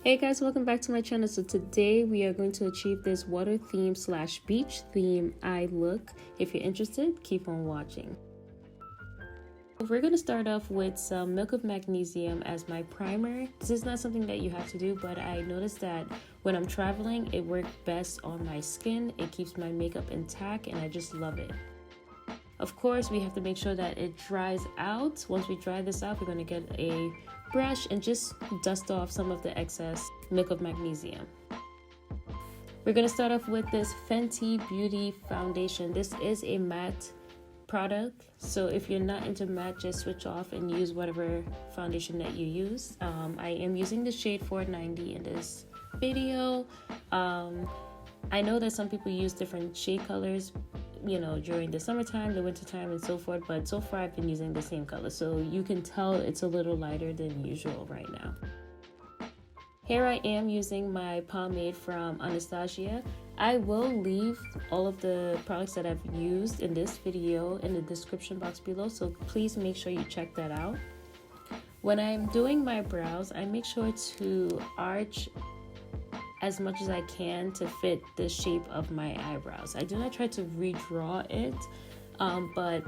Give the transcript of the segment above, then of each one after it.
Hey guys, welcome back to my channel. So today we are going to achieve this water theme / beach theme eye look. If you're interested, keep on watching. We're going to start off with some Milk of Magnesium as my primer. This is not something that you have to do, but I noticed that when I'm traveling, it worked best on my skin. It keeps my makeup intact and I just love it. Of course, we have to make sure that it dries out. Once we dry this out, we're going to get a brush and just dust off some of the excess Milk of Magnesium. We're going to start off with this Fenty Beauty foundation. This is a matte product, so if you're not into matte, just switch off and use whatever foundation that you use. I am using the shade 490 in this video. I know that some people use different shade colors, you know, during the summertime, the wintertime, and so forth, but so far I've been using the same color, so you can tell it's a little lighter than usual right now. Here I am using my pomade from Anastasia. I will leave all of the products that I've used in this video in the description box below, so please make sure you check that out. When I'm doing my brows, I make sure to arch as much as I can to fit the shape of my eyebrows. I do not try to redraw it, but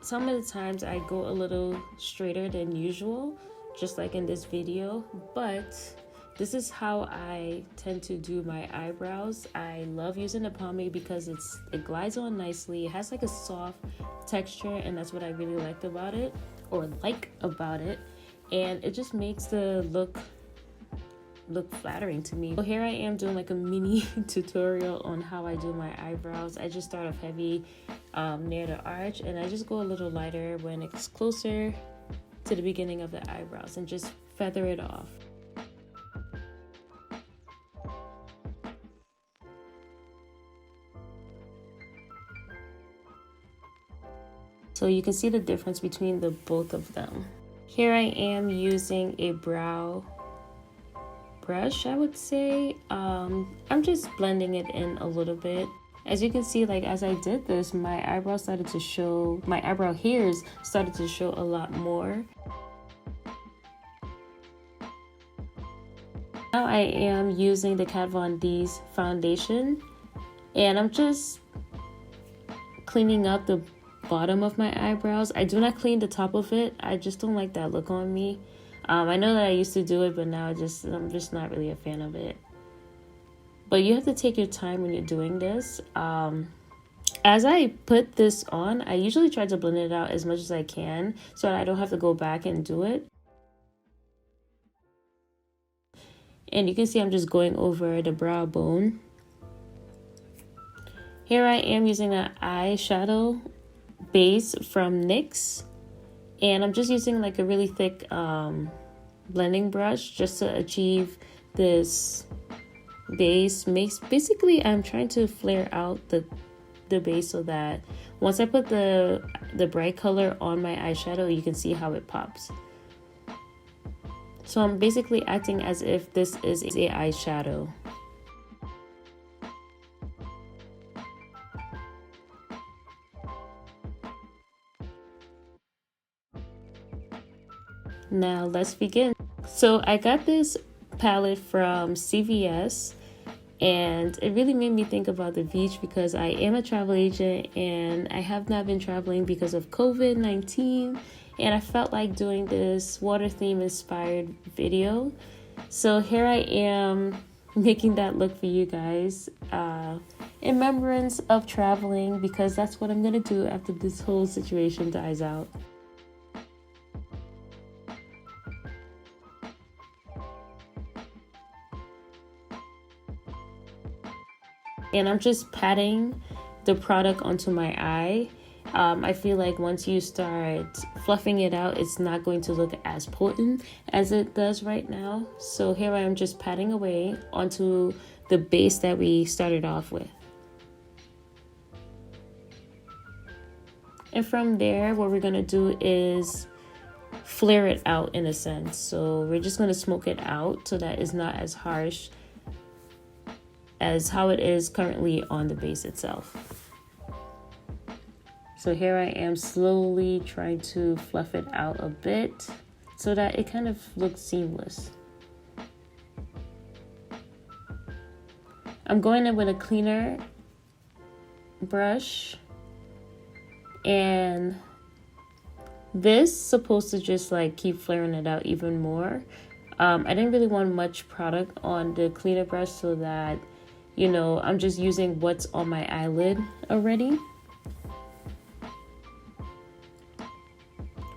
some of the times I go a little straighter than usual, just like in this video, but this is how I tend to do my eyebrows. I love using the pomade because it glides on nicely. It has like a soft texture, and that's what I really like about it, and it just makes the look flattering to me. So here I am doing like a mini tutorial on how I do my eyebrows. I just start off heavy near the arch, and I just go a little lighter when it's closer to the beginning of the eyebrows and just feather it off. So you can see the difference between the both of them. Here I am using a brow brush, I would say. I'm just blending it in a little bit. As you can see, like as I did this, my eyebrow hairs started to show a lot more. Now I am using the Kat Von D's foundation, and I'm just cleaning up the bottom of my eyebrows. I do not clean the top of it. I just don't like that look on me. I know that I used to do it, but now I'm just not really a fan of it. But you have to take your time when you're doing this. As I put this on, I usually try to blend it out as much as I can so that I don't have to go back and do it. And you can see I'm just going over the brow bone. Here I am using an eyeshadow base from NYX, and I'm just using like a really thick blending brush just to achieve this base. Basically I'm trying to flare out the base so that once I put the bright color on my eyeshadow, you can see how it pops. So I'm basically acting as if this is a eyeshadow. Now let's begin. So I got this palette from CVS, and it really made me think about the beach because I am a travel agent and I have not been traveling because of COVID-19, and I felt like doing this water theme inspired video. So here I am making that look for you guys in remembrance of traveling, because that's what I'm gonna do after this whole situation dies out. And I'm just patting the product onto my eye. I feel like once you start fluffing it out, it's not going to look as potent as it does right now. So here I am just patting away onto the base that we started off with. And from there, what we're gonna do is flare it out in a sense. So we're just gonna smoke it out so that it's not as harsh as how it is currently on the base itself. So here I am slowly trying to fluff it out a bit so that it kind of looks seamless. I'm going in with a cleaner brush, and this is supposed to just like keep flaring it out even more. I didn't really want much product on the cleaner brush, so that, you know, I'm just using what's on my eyelid already.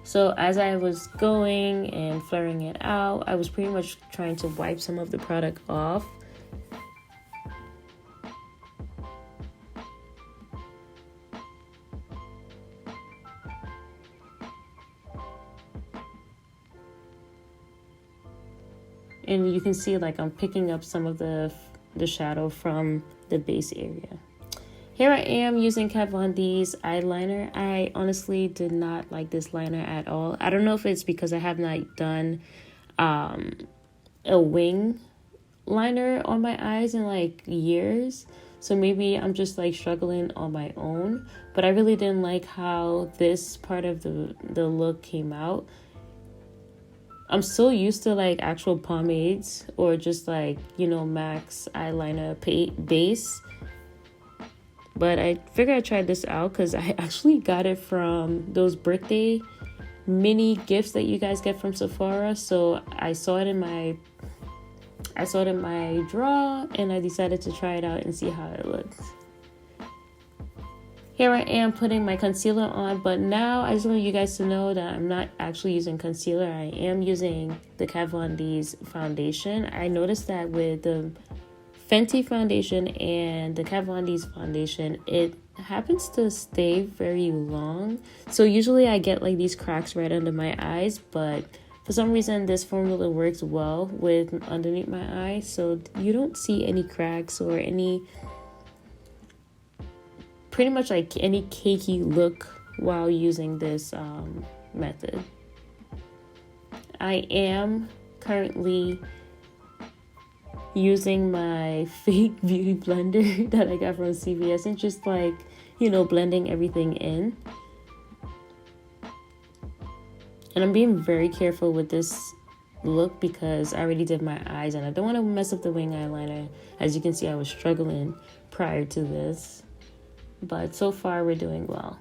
So as I was going and flaring it out, I was pretty much trying to wipe some of the product off. And you can see like I'm picking up some of the shadow from the base area. Here I am using Kat Von D's eyeliner. I honestly did not like this liner at all. I don't know if it's because I have not done a wing liner on my eyes in like years. So maybe I'm just like struggling on my own. But I really didn't like how this part of the look came out. I'm so used to like actual pomades or just like, you know, MAC's eyeliner base. But I figured I'd try this out because I actually got it from those birthday mini gifts that you guys get from Sephora. So I saw it in my drawer and I decided to try it out and see how it looks. Here I am putting my concealer on, but now I just want you guys to know that I'm not actually using concealer. I am using the Kat Von D's foundation. I noticed that with the Fenty foundation and the Kat Von D's foundation, it happens to stay very long. So usually I get like these cracks right under my eyes, but for some reason this formula works well with underneath my eye, so you don't see any cracks or any, pretty much like any cakey look while using this method. I am currently using my fake beauty blender that I got from CVS and just like, you know, blending everything in. And I'm being very careful with this look because I already did my eyes and I don't want to mess up the wing eyeliner. As you can see, I was struggling prior to this, but so far we're doing well.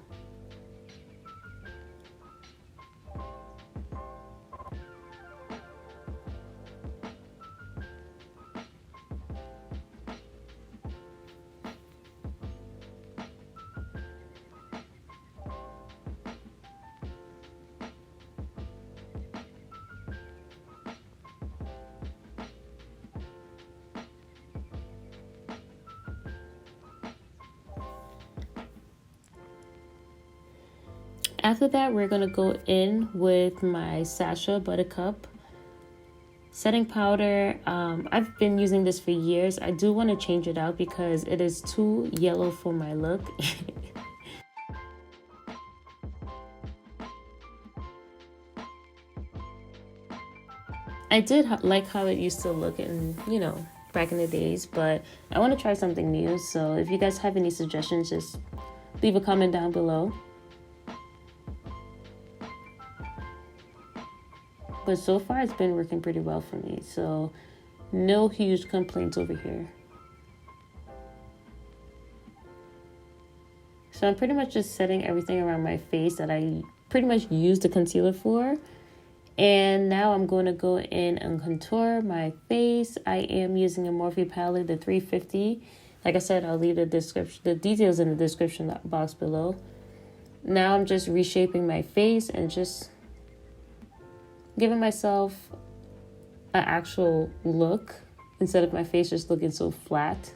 After that, we're going to go in with my Sasha Buttercup setting powder. I've been using this for years. I do want to change it out because it is too yellow for my look. I did like how it used to look in, you know, back in the days, but I want to try something new. So if you guys have any suggestions, just leave a comment down below. But so far, it's been working pretty well for me. So no huge complaints over here. So I'm pretty much just setting everything around my face that I pretty much used the concealer for. And now I'm going to go in and contour my face. I am using a Morphe palette, the 350. Like I said, I'll leave the details in the description box below. Now I'm just reshaping my face and just giving myself an actual look instead of my face just looking so flat.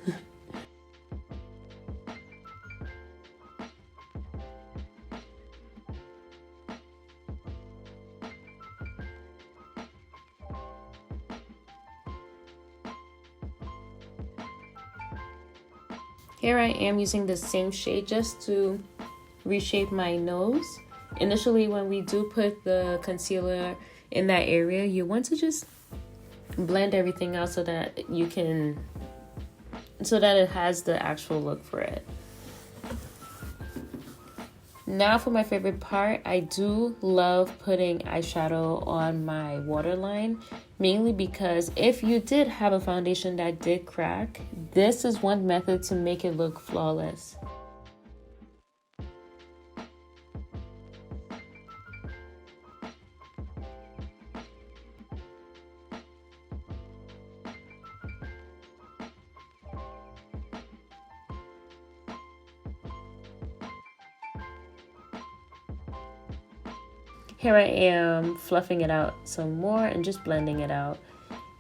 Here I am using the same shade just to reshape my nose. Initially, when we do put the concealer in that area, you want to just blend everything out so that it has the actual look for it. Now for my favorite part, I do love putting eyeshadow on my waterline. mainly because if you did have a foundation that did crack, this is one method to make it look flawless. Here I am fluffing it out some more and just blending it out.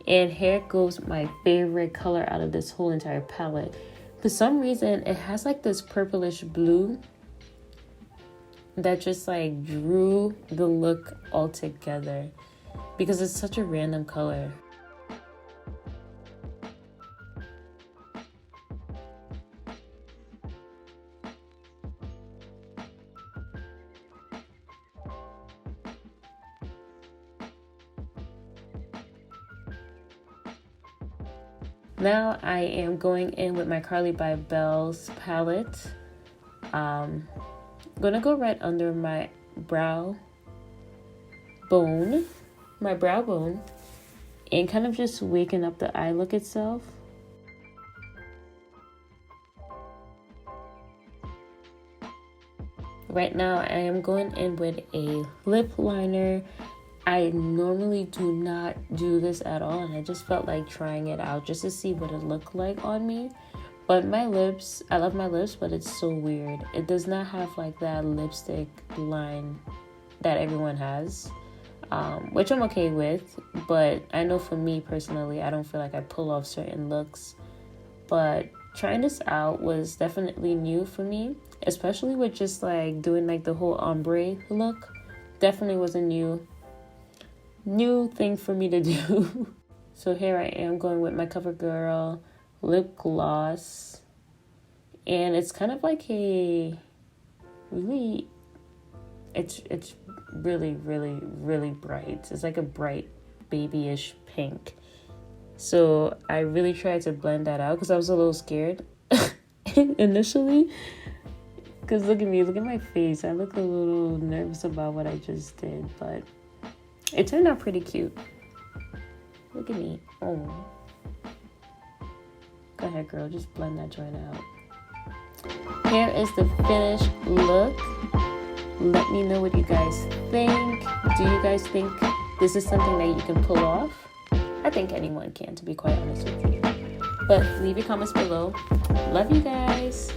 And here goes my favorite color out of this whole entire palette. For some reason, it has like this purplish blue that just like drew the look all together because it's such a random color. Now I am going in with my Carly by Belle's palette. I'm gonna go right under my brow bone, and kind of just waken up the eye look itself. Right now I am going in with a lip liner. I normally do not do this at all, and I just felt like trying it out just to see what it looked like on me. But my lips, I love my lips, but it's so weird. It does not have like that lipstick line that everyone has, which I'm okay with. But I know for me personally, I don't feel like I pull off certain looks. But trying this out was definitely new for me, especially with just like doing like the whole ombre look. Definitely was a new thing for me to do. So here I am going with my CoverGirl lip gloss, and it's kind of like a really, it's really bright. It's like a bright babyish pink. So I really tried to blend that out because I was a little scared initially, because look at me, look at my face. I look a little nervous about what I just did, but it turned out pretty cute. Look at me. Oh. Go ahead, girl. Just blend that joint out. Here is the finished look. Let me know what you guys think. Do you guys think this is something that you can pull off? I think anyone can, to be quite honest with you. But leave your comments below. Love you guys.